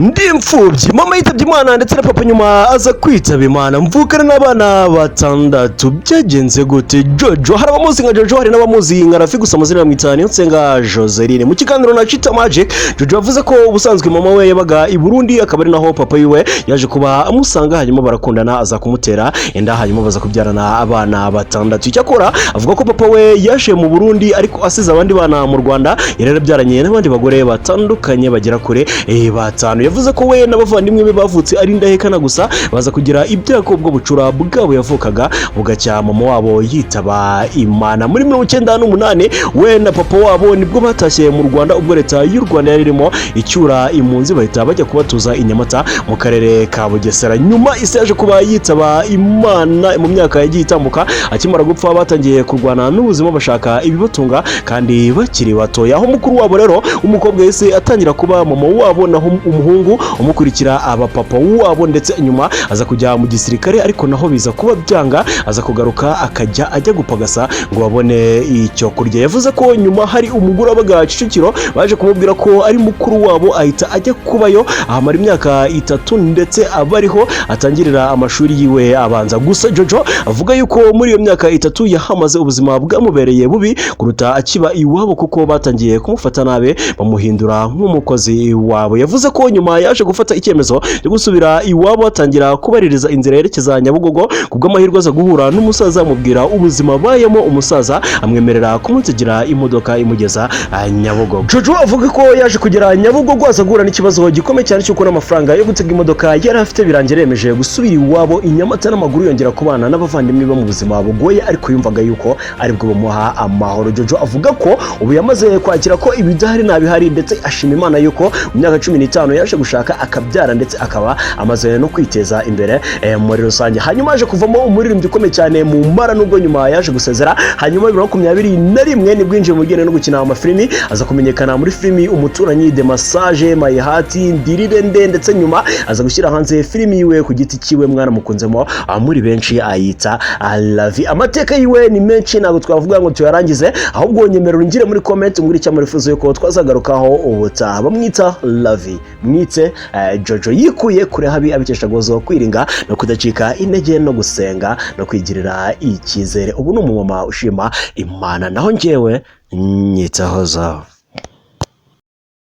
Ndi imfubyi mama yitabye Imana ndetse na papa nyuma aza kwitaba Imana mvukana n'abana batandatu byagenze gute Jojo hari abamuzi nka Jojo hari n'abamuzi nka Rafi gusa amazina bamwitana Nsenga Joseline mu kiganiro na Chita Magic Jojo yavuze ko ubusanzwe mama we yabaga i Burundi akaba ari naho papa yiwe yaje kuba amusanga hanyuma barakundana aza kumutera inda hanyuma baza kubyarana abana batandatu icyakora avuga ko papa we yaje mu Burundi ariko asize abandi bana mu Rwanda yarabyaranye n'abandi bagore batandukanye bagera kure batanu yavuze ko we n'abavandimwe be bavutse ari ndahekana gusa baza kugira ibyago bwo bucura bwabo yavukaga bugacya mama wabo yitaba Imana muri 1998 we na papa wabo nibwo batashye mu Rwanda ubwo leta y'u Rwanda yaririmo icyura impunzi bahita bajya kubatuza inyamata mu karere ka Bugesera nyuma ise yaje kuba yitaba Imana mu myaka yagiye itambuka akimara gupfa batangiye kurwana n'ubuzima bashaka ibibatunga kandi bakiri bato yaho mukuru wabo rero umukobwa yese atangira kuba mama wabo naho umuhungu umukurikira abapapa wabo ndetse nyuma aza kujya mu gisirikare ariko naho biza kuba byanga aza kugaruka akajya ajya gupagasa ngo babone icyo kurya yavuze ko nyuma hari umugore abaga Kicukiro baje kumubwira ko ari mukuru wabo ahita ajya kubayo ahamara imyaka 3 ndetse abariho atangirira amashuri yiwe abanza gusa Jojo avuga yuko muri iyo myaka 3 yahamaze ubuzima bwamubereye bubi kuruta akiba iwabo kuko batangiye kumufata nabe bamuhindura nk'umukozi wabo yavuze ko nyuma yaje gufata icyemezo cyo gusubira iwabo atangira kubaririza inzira yerekeza Nyabugogo kubw'amahirwe aza guhura n'umusaza amubwira ubuzima bayemo umusaza amwemerera kumutegera imodoka imugeza Nyabugogo Jojo avuga ko yaje kugera Nyabugogo aza guhura n'ikibazo gikomeye cyane cyo kubona amafaranga yo gutega imodoka yari afite birangira yemeje gusubira iwabo inyamata n'amaguru yongera kubana n'abavandimwe bo mu buzima bugoye ariko yumvaga yuko aribwo bamuha amahoro Jojo avuga ko ubu yamaze kwakira ko ibidahari nabihari ndetse ashima Imana yuko mu myaka 15 yaje gushaka akabyara ndetse akaba amaze no kwiteza imbere muri rusange hanyuma yaje kuvamo umuririmbyi ukomeye cyane mu mara nubwo nyuma yaje gusezera hanyuma 2021 nibwo yinjiye mu gene no gukina amafilimi aza kumenyekana muri filimi Umuturanyi de Massage My Heart Ndirirende ndetse nyuma aza gushyira hanze filimi yiwe ku giti kiwe mwana mukunzemo muri benshi ayita Lavi amateka yiwe ni menshi ntabwo twavuga ngo tuyarangize ahubwo nyemerera ngire muri comment nguri cya muri fuzo yuko twazagarukaho ubutaha bamwita Lavi mwitse Jojo yikuye kure habi abikesha gozo kwiringa no kudacika intege no gusenga no kwigirira icyizere ubu ni umumama ushima Imana naho ngewe nyitahoza